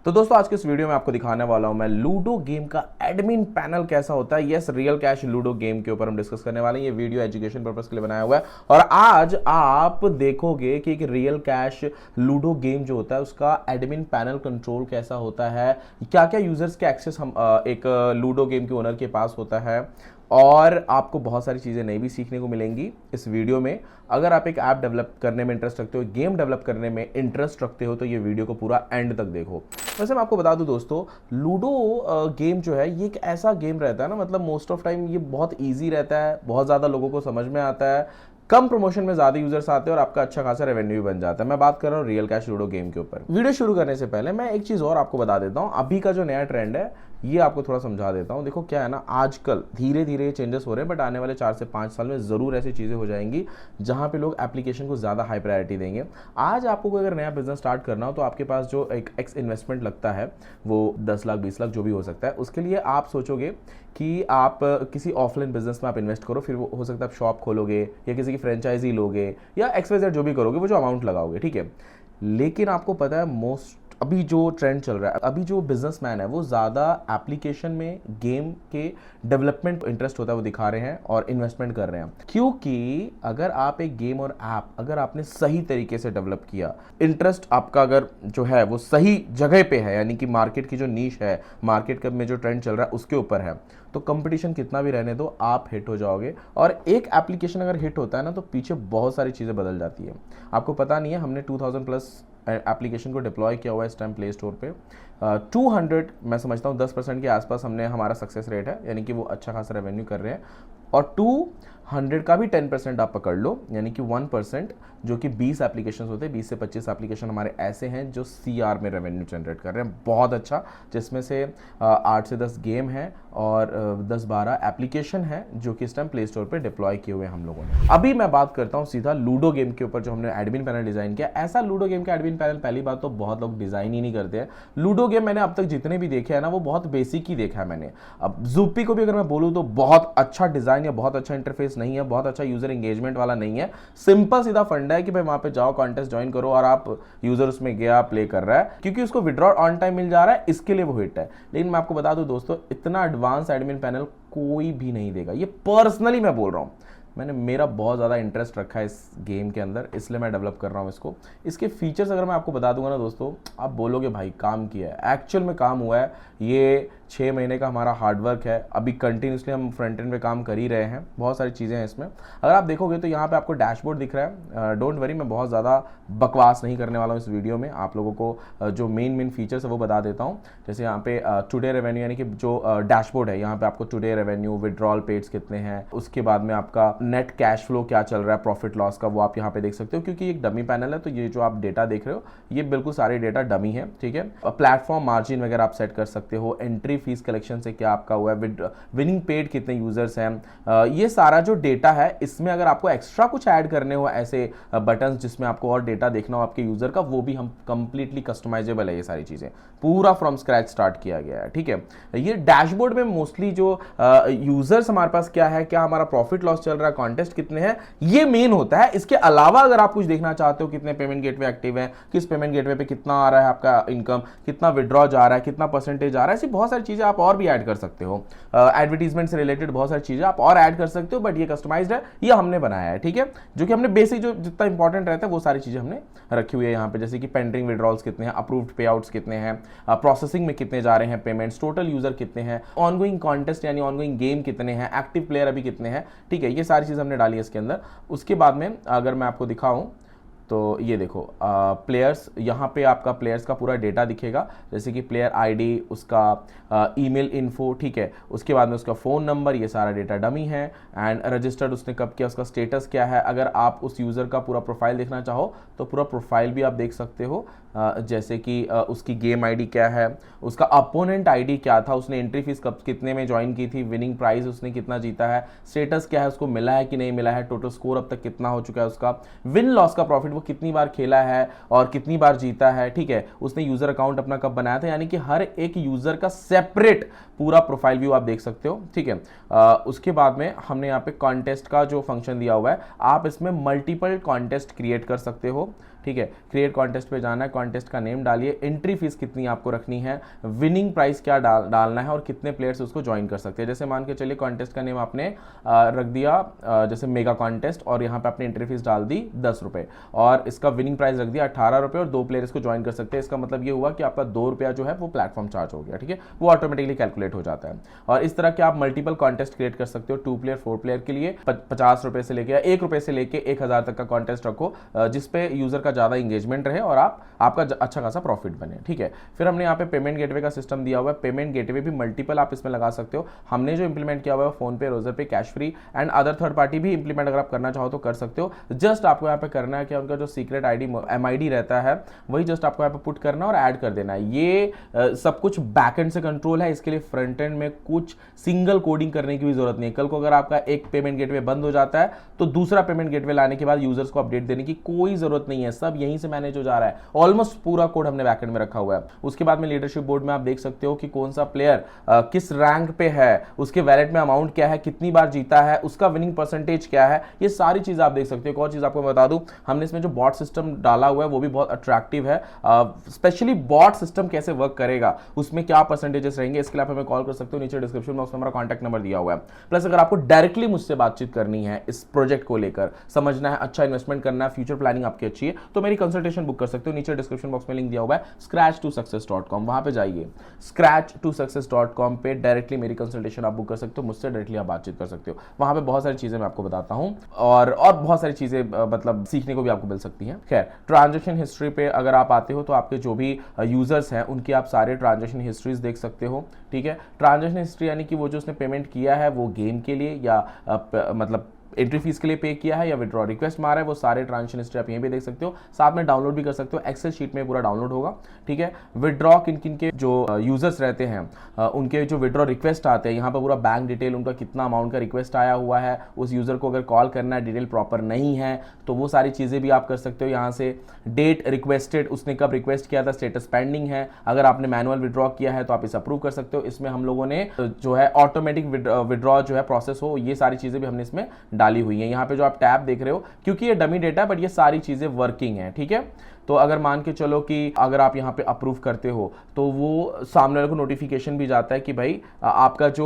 तो दोस्तों आज के इस वीडियो में आपको दिखाने वाला हूं मैं लूडो गेम का एडमिन पैनल कैसा होता है। Yes, real cash ludo game के ऊपर हम डिस्कस करने वाले हैं। ये वीडियो एजुकेशन पर्पस के लिए बनाया हुआ है और आज आप देखोगे कि एक रियल कैश लूडो गेम जो होता है उसका एडमिन पैनल कंट्रोल कैसा होता है, क्या क्या यूजर्स के एक्सेस हम एक लूडो गेम के ओनर के पास होता है और आपको बहुत सारी चीज़ें नई भी सीखने को मिलेंगी इस वीडियो में। अगर आप एक ऐप डेवलप करने में इंटरेस्ट रखते हो, गेम डेवलप करने में इंटरेस्ट रखते हो, तो ये वीडियो को पूरा एंड तक देखो। वैसे मैं आपको बता दूं दोस्तों, लूडो गेम जो है ये एक ऐसा गेम रहता है ना, मतलब मोस्ट ऑफ टाइम ये बहुत ईजी रहता है, बहुत ज़्यादा लोगों को समझ में आता है, कम प्रमोशन में ज़्यादा यूजर्स आते हैं और आपका अच्छा खासा रेवेन्यू भी बन जाता है। मैं बात कर रहा हूँ रियल कैश लूडो गेम के ऊपर। वीडियो शुरू करने से पहले मैं एक चीज़ और आपको बता देता हूँ। अभी का जो नया ट्रेंड है ये आपको थोड़ा समझा देता हूँ। देखो क्या है ना, आजकल धीरे धीरे चेंजेस हो रहे हैं, बट आने वाले 4 से 5 साल में ज़रूर ऐसी चीज़ें हो जाएंगी जहाँ पे लोग एप्लीकेशन को ज़्यादा हाई प्रायोरिटी देंगे। आज आपको कोई अगर नया बिजनेस स्टार्ट करना हो तो आपके पास जो एक एक्स इन्वेस्टमेंट लगता है वो 10 लाख 20 लाख जो भी हो सकता है, उसके लिए आप सोचोगे कि आप किसी ऑफलाइन बिजनेस में आप इन्वेस्ट करो, फिर वो हो सकता है आप शॉप खोलोगे या किसी की फ्रेंचाइजी लोगे या एक्सवाइजेड जो भी करोगे, वो जो अमाउंट लगाओगे, ठीक है। लेकिन आपको पता है मोस्ट अभी जो ट्रेंड चल रहा है, अभी जो बिजनेसमैन है वो ज़्यादा एप्लीकेशन में गेम के डेवलपमेंट इंटरेस्ट होता है, वो दिखा रहे हैं और इन्वेस्टमेंट कर रहे हैं। क्योंकि अगर आप एक गेम और ऐप अगर आपने सही तरीके से डेवलप किया, इंटरेस्ट आपका अगर जो है वो सही जगह पे है, यानी कि मार्केट की जो नीश है, मार्केट में जो ट्रेंड चल रहा है उसके ऊपर है, तो कंपटीशन कितना भी रहने दो आप हिट हो जाओगे। और एक एप्लीकेशन अगर हिट होता है ना तो पीछे बहुत सारी चीज़ें बदल जाती है। आपको पता नहीं है, हमने 2000 प्लस एप्लीकेशन को डिप्लॉय किया हुआ है इस टाइम प्ले स्टोर पे। 200 मैं समझता हूँ 10% के आसपास हमने हमारा सक्सेस रेट है, यानी कि वो अच्छा खासा रेवेन्यू कर रहे हैं। और 200 का भी 10% आप पकड़ लो, यानी कि 1%, जो कि 20 एप्लीकेशन होते हैं। 20 से 25 एप्लीकेशन हमारे ऐसे हैं जो CR में रेवेन्यू जनरेट कर रहे हैं, बहुत अच्छा, जिसमें से 8 से 10 गेम हैं और 10-12 एप्लीकेशन है जो कि इस टाइम प्ले स्टोर पर डिप्लॉय किए हुए हैं हम लोगों ने। अभी मैं बात करता हूँ सीधा लूडो गेम के ऊपर जो हमने एडमिन पैनल डिजाइन किया। ऐसा लूडो गेम का एडमिन पैनल पहली बात तो बहुत लोग डिजाइन ही नहीं करते हैं। लूडो गेम मैंने अब तक जितने भी देखे हैं ना वो बहुत बेसिक ही देखा है मैंने। अब ज़ूपी को भी अगर मैं बोलूँ तो बहुत अच्छा डिजाइन या बहुत अच्छा इंटरफेस नहीं है, बहुत अच्छा यूजर एंगेजमेंट वाला नहीं है। सिंपल सीधा फंडा है कि भाई वहां पे जाओ, कॉन्टेस्ट ज्वाइन करो और आप यूजर उसमें गया प्ले कर रहा है, क्योंकि उसको विड्रॉ ऑन टाइम मिल जा रहा है, इसके लिए वो हिट है। लेकिन मैं आपको बता दूं दोस्तों, इतना एडवांस एडमिन पैनल कोई भी नहीं देगा, ये पर्सनली मैं बोल रहा हूं। मैंने मेरा बहुत ज़्यादा इंटरेस्ट रखा है इस गेम के अंदर, इसलिए मैं डेवलप कर रहा हूँ इसको। इसके फीचर्स अगर मैं आपको बता दूंगा ना दोस्तों, आप बोलोगे भाई काम किया है, एक्चुअल में काम हुआ है। ये 6 महीने का हमारा हार्डवर्क है, अभी कंटिन्यूसली हम फ्रंट एंड पे काम कर ही रहे हैं, बहुत सारी चीज़ें हैं इसमें। अगर आप देखोगे तो यहाँ पे आपको डैशबोर्ड दिख रहा है। डोंट वरी, मैं बहुत ज़्यादा बकवास नहीं करने वाला हूँ इस वीडियो में, आप लोगों को जो मेन फीचर्स है वो बता देता हूँ। जैसे यहाँ पे टुडे रेवेन्यू, यानी कि जो डैशबोर्ड है, यहाँ पे आपको टुडे रेवेन्यू, विड्रॉल पेड्स कितने हैं, उसके बाद में आपका नेट कैश फ्लो क्या चल रहा है, प्रॉफिट लॉस का, वो आप यहाँ पे देख सकते हो। क्योंकि एक डमी पैनल है तो ये जो आप डेटा देख रहे हो ये बिल्कुल सारे डेटा डमी है, ठीक है। प्लेटफॉर्म मार्जिन वगैरह आप सेट कर सकते हो, एंट्री फीस कलेक्शन से क्या आपका हुआ है, विनिंग पेड कितने यूजर्स हैं, ये सारा जो डेटा है। इसमें अगर आपको एक्स्ट्रा कुछ ऐड करने हो ऐसे बटन्स जिसमें आपको और डेटा देखना हो आपके यूजर का, वो भी हम कंप्लीटली कस्टमाइजेबल है। ये सारी चीजें पूरा फ्रॉम स्क्रैच स्टार्ट किया गया है, ठीक है। ये डैशबोर्ड में मोस्टली जो यूजर्स हमारे पास क्या है, क्या हमारा प्रॉफिट लॉस चल रहा है, कॉन्टेस्ट कितने हैं, ये मेन होता है। इसके अलावा अगर आप कुछ देखना चाहते हो, कितने पेमेंट गेटवे एक्टिव हैं, किस पेमेंट गेटवे पे कितना आ रहा है आपका इनकम, कितना विड्रॉ जा रहा है, कितना परसेंटेज आ रहा है, ऐसी बहुत सारी चीजें आप और भी ऐड कर सकते हो। एडवर्टीजमेंट से रिलेटेड बहुत सारी चीजें आप और ऐड कर सकते हो, बट ये कस्टमाइज्ड है, ये हमने बनाया है, ठीक है। जो कि हमने बेसिक जो जितना इंपॉर्टेंट रहता है वो सारी चीजें हमने रखी हुई है यहाँ पे। जैसे कि पेंडिंग विड्रॉल्स कितने हैं, अप्रूव्ड पे आउट्स कितने हैं, प्रोसेसिंग में कितने जा रहे हैं पेमेंट्स, टोटल यूजर कितने हैं, ऑनगोइंग कॉन्टेस्ट यानी ऑनगोइंग गेम कितने हैं, एक्टिव प्लेयर अभी कितने हैं, ठीक है। ये सारी चीज़ हमने डाली है इसके अंदर। उसके बाद में अगर मैं आपको दिखाऊं तो ये देखो प्लेयर्स, यहाँ पे आपका प्लेयर्स का पूरा डेटा दिखेगा, जैसे कि प्लेयर आईडी, उसका ईमेल इन्फो, ठीक है। उसके बाद में उसका फ़ोन नंबर, ये सारा डेटा डमी है। एंड रजिस्टर्ड उसने कब किया, उसका स्टेटस क्या है। अगर आप उस यूज़र का पूरा प्रोफाइल देखना चाहो तो पूरा प्रोफाइल भी आप देख सकते हो, जैसे कि उसकी गेम आईडी क्या है, उसका अपोनेंट आईडी क्या था, उसने एंट्री फीस कब कितने में ज्वाइन की थी, विनिंग प्राइस उसने कितना जीता है, स्टेटस क्या है, उसको मिला है कि नहीं मिला है, टोटल स्कोर अब तक कितना हो चुका है, उसका विन लॉस का प्रॉफिट, वो कितनी बार खेला है और कितनी बार जीता है, ठीक है। उसने यूजर अकाउंट अपना कब बनाया था, यानी कि हर एक यूजर का सेपरेट पूरा प्रोफाइल व्यू आप देख सकते हो, ठीक है। उसके बाद में हमने यहाँ पे कॉन्टेस्ट का जो फंक्शन दिया हुआ है, आप इसमें मल्टीपल कॉन्टेस्ट क्रिएट कर सकते हो, ठीक है, क्रिएट कॉन्टेस्ट पे जाना है, कॉन्टेस्ट का नेम डालिए, एंट्री फीस कितनी आपको रखनी है, विनिंग प्राइस क्या डालना है और कितने प्लेयर्स उसको ज्वाइन कर सकते हैं। जैसे मान के चलिए कॉन्टेस्ट का नेम आपने रख दिया जैसे मेगा कॉन्टेस्ट, और यहाँ पे आपने एंट्री फीस डाल दी 10 रुपये, और इसका विनिंग प्राइस रख दिया 18 रुपये, और 2 प्लेयर्स को ज्वाइन कर सकते हैं। इसका मतलब ये हुआ कि आपका 2 रुपया जो है वो प्लेटफॉर्म चार्ज हो गया, ठीक है, वो ऑटोमेटिकली कैलकुलेट हो जाता है। और इस तरह के आप मल्टीपल कॉन्टेस्ट क्रिएट कर सकते हो 2 प्लेयर 4 प्लेयर के लिए। 50 रुपये से लेकर 1 रुपये से लेकर 1000 तक का कॉन्टेस्ट रखो, जिसपे यूजर का ज्यादा इंगेजमेंट रहे और आपका अच्छा खासा प्रॉफिट बने, ठीक है। फिर हमने यहाँ पे पेमेंट गेटवे का सिस्टम दिया हुआ है, पेमेंट गेटवे भी मल्टीपल आप इसमें लगा सकते हो। हमने जो इंप्लीमेंट किया हुआ है फोन पे, रोजर पे, cash free and other third party भी इंप्लीमेंट अगर आप करना चाहो तो कर सकते हो। जस्ट आपको यहाँ पे करना है कि उनका जो सीक्रेट आईडी MID रहता है वही जस्ट आपको यहाँ पे पुट करना और ऐड कर देना है। ये सब कुछ बैकएंड से कंट्रोल है, इसके लिए फ्रंट एंड में कुछ सिंगल कोडिंग करने की भी जरूरत नहीं है। कल को अगर आपका एक पेमेंट गेटवे बंद हो जाता है तो दूसरा पेमेंट गेटवे लाने के बाद यूजर्स को अपडेट देने की कोई जरूरत नहीं है, सब यहीं से मैनेज हो जा रहा है। ऑलमोस्ट पूरा कोड हमने बैकएंड में रखा हुआ है। उसके बाद में लीडरशिप बोर्ड में आप देख सकते हो कि कौन सा प्लेयर किस रैंक पे है, उसके वैलेट में अमाउंट क्या है, कितनी बार जीता है, उसका विनिंग परसेंटेज क्या है, ये सारी चीज आप देख सकते हो। एक और चीज आपको बता दूं, हमने इसमें जो बॉट सिस्टम डाला हुआ है वो भी बहुत अट्रैक्टिव है। स्पेशली बॉट सिस्टम कैसे वर्क करेगा, उसमें क्या परसेंटेजेस रहेंगे, इसके लिए आप हमें कॉल कर सकते हो। नीचे डिस्क्रिप्शन बॉक्स में हमारा कॉन्टैक्ट नंबर दिया हुआ है। प्लस अगर आपको डायरेक्टली मुझसे बातचीत करनी है इस प्रोजेक्ट को लेकर, समझना है, अच्छा इन्वेस्टमेंट करना है, फ्यूचर प्लानिंग आपकी अच्छी है, तो मेरी कंसल्टेशन बुक कर सकते हो। नीचे डिस्क्रिप्शन बॉक्स में लिंक दिया हुआ है scratch2success.com, वहां पे जाइए, scratch2success.com पे डायरेक्टली मेरी कंसल्टेशन आप बुक कर सकते हो, मुझसे डायरेक्टली आप बातचीत कर सकते हो। वहां पे बहुत सारी चीजें मैं आपको बताता हूं और बहुत सारी चीजें मतलब सीखने को भी आपको मिल सकती हैं। खैर, ट्रांजैक्शन हिस्ट्री पे अगर आप आते हो तो आपके जो भी यूजर्स हैं उनकी आप सारे ट्रांजैक्शन हिस्ट्रीज देख सकते हो, ठीक है। ट्रांजैक्शन हिस्ट्री यानी कि वो जो उसने पेमेंट किया है वो गेम के लिए या मतलब एंट्री फीस के लिए पे किया है या विड्रॉ रिक्वेस्ट मारा है, वो सारे ट्रांजेक्शन हिस्ट्री आप यहीं पे देख सकते हो। साथ में डाउनलोड भी कर सकते हो, एक्सेल शीट में पूरा डाउनलोड होगा, ठीक है। विड्रॉ किन किन के जो यूजर्स रहते हैं उनके जो विड्रॉ रिक्वेस्ट आते हैं, यहाँ पर पूरा बैंक डिटेल, उनका कितना अमाउंट का रिक्वेस्ट आया हुआ है, उस यूजर को अगर कॉल करना है, डिटेल प्रॉपर नहीं है तो वो सारी चीजें भी आप कर सकते हो यहाँ से। डेट रिक्वेस्टेड, उसने कब रिक्वेस्ट किया था, स्टेटस पेंडिंग है, अगर आपने मैनुअल विड्रॉ किया है तो आप इसे अप्रूव कर सकते हो। इसमें हम लोगों ने जो है ऑटोमेटिक विड्रॉ जो है प्रोसेस हो, ये सारी चीजें भी हमने इसमें डाली हुई है। यहाँ पे जो आप टैब देख रहे हो, क्योंकि ये डमी डेटा बट ये सारी चीजें वर्किंग है, ठीक है। तो अगर मान के चलो कि अगर आप यहाँ पे अप्रूव करते हो तो वो सामने वाले को नोटिफिकेशन भी जाता है कि भाई आपका जो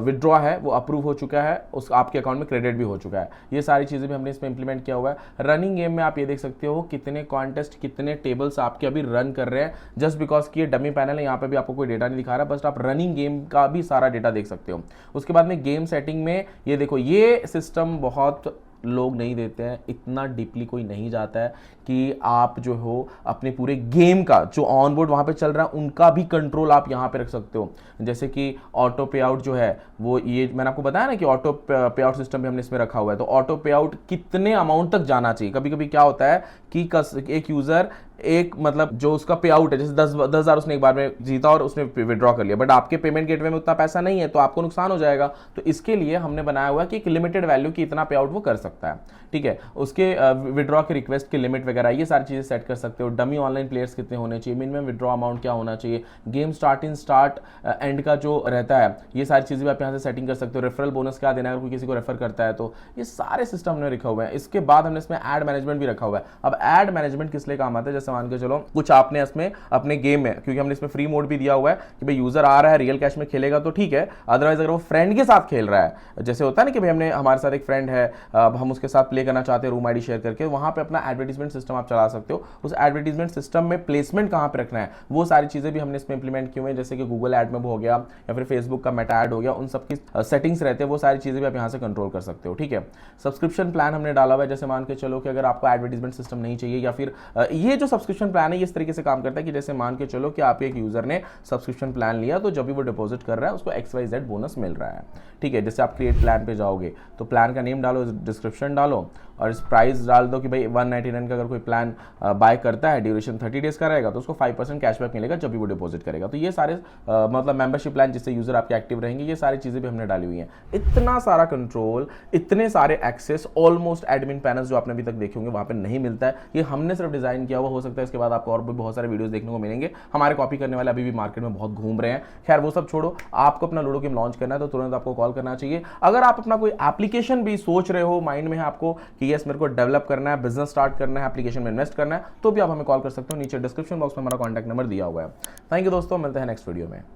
विड्रॉ है वो अप्रूव हो चुका है, उस आपके अकाउंट में क्रेडिट भी हो चुका है। ये सारी चीजें भी हमने इसमें इंप्लीमेंट किया हुआ है। रनिंग गेम में आप ये देख सकते हो कितने कॉन्टेस्ट, कितने टेबल्स आपके अभी रन कर रहे हैं, जस्ट बिकॉज कि ये डमी पैनल है, यहाँ पे भी आपको कोई डेटा नहीं दिखा रहा, बस आप रनिंग गेम का भी सारा डेटा देख सकते हो। उसके बाद में गेम सेटिंग में ये देखो, ये सिस्टम बहुत लोग नहीं देते हैं, इतना डीपली कोई नहीं जाता है कि आप जो हो अपने पूरे गेम का जो ऑन बोर्ड वहां पे चल रहा है उनका भी कंट्रोल आप यहां पे रख सकते हो। जैसे कि ऑटो पे आउट जो है वो, ये मैंने आपको बताया ना कि ऑटो पे आउट सिस्टम भी हमने इसमें रखा हुआ है। तो ऑटो पे आउट कितने अमाउंट तक जाना चाहिए, कभी कभी क्या होता है कि एक यूजर एक मतलब जो उसका पे आउट है, जैसे 10,000 उसने एक बार में जीता और उसने विड्रॉ कर लिया, बट आपके पेमेंट गेटवे में उतना पैसा नहीं है तो आपको नुकसान हो जाएगा। तो इसके लिए हमने बनाया हुआ है कि एक लिमिटेड वैल्यू की इतना पे आउट वो कर सकता है, ठीक है। उसके विड्रॉ के रिक्वेस्ट की लिमिट वगैरह ये सारी चीजें सेट कर सकते हो। डमी ऑनलाइन प्लेयर्स कितने होने चाहिए, मिनिमम विड्रॉ अमाउंट क्या होना चाहिए, गेम स्टार्ट एंड का जो रहता है, ये सारी चीजें भी आप यहाँ से सेटिंग कर सकते हो। रेफरल बोनस क्या देना है अगर कोई किसी को रेफर करता है, तो ये सारे सिस्टम हमने रखा हुआ है। इसके बाद हमने इसमें एड मैनेजमेंट भी रखा हुआ है। अब एड मैनेजमेंट किस लिए काम आता है, जैसे मान के चलो कुछ आपने इसमें अपने गेम में, क्योंकि हमने इसमें फ्री मोड भी दिया हुआ है कि भाई यूजर आ रहा है रियल कैश में खेलेगा तो ठीक है, अदरवाइज अगर वो फ्रेंड के साथ खेल रहा है, जैसे होता है ना कि भाई हमने हमारे साथ एक फ्रेंड है, अब हम उसके साथ प्ले करना चाहते हैं रूम आईडी शेयर करके, वहां पे अपना एडवर्टीजमेंट सिस्टम आप चला सकते हो। उस एडवर्टीजमेंट सिस्टम में प्लेसमेंट कहां पे रखना है वो सारी चीजें भी हमने इसमें इंप्लीमेंट की हुई है। जैसे कि गूगल एड में वो हो गया या फिर फेसबुक का मेटा एड हो गया, उन सबकी सेटिंग्स रहते हैं, वो सारी चीजें भी आप यहां से कंट्रोल कर सकते हो, ठीक है। सब्सक्रिप्शन प्लान हमने डाला हुआ है, जैसे मान के चलो कि अगर आपको एडवर्टीजमेंट सिस्टम नहीं चाहिए, या फिर ये जो सब्सक्रिप्शन प्लान है इस तरीके से काम करता है कि जैसे मान के चलो कि आप एक यूजर ने सब्सक्रिप्शन प्लान लिया तो जब भी वो डिपॉजिट कर रहा है उसको XYZ बोनस मिल रहा है, ठीक है। जैसे आप क्रिएट प्लान पे जाओगे तो प्लान का नेम डालो, डिस्क्रिप्शन डालो और इस प्राइस डाल दो कि भाई 199 का अगर कोई प्लान बाय करता है, ड्यूरेशन 30 डेज का रहेगा तो उसको 5% कैशबैक मिलेगा जब भी वो डिपॉजिट करेगा। तो ये सारे मतलब मेंबरशिप प्लान जिससे यूजर आपके एक्टिव रहेंगे, ये सारी चीजें भी हमने डाली हुई हैं। इतना सारा कंट्रोल, इतने सारे एक्सेस, ऑलमोस्ट एडमिन पैनल्स जो आपने अभी तक देखे होंगे वहां पे नहीं मिलता है, ये हमने सिर्फ डिजाइन किया हुआ। हो सकता है इसके बाद आपको और भी बहुत सारे वीडियोस देखने को मिलेंगे, हमारे कॉपी करने वाले अभी भी मार्केट में बहुत घूम रहे हैं। खैर वो सब छोड़ो, आपको अपना लूडो गेम लॉन्च करना है तो तुरंत आपको कॉल करना चाहिए। अगर आप अपना कोई एप्लीकेशन भी सोच रहे हो, माइंड में है आपको कि yes मेरे को डेवलप करना है, बिजनेस स्टार्ट करना है, एप्लीकेशन में इन्वेस्ट करना है, तो भी आप हमें कॉल कर सकते हो। नीचे डिस्क्रिप्शन बॉक्स में हमारा कॉन्टैक्ट नंबर दिया हुआ है। थैंक यू दोस्तों, मिलते हैं नेक्स्ट वीडियो में।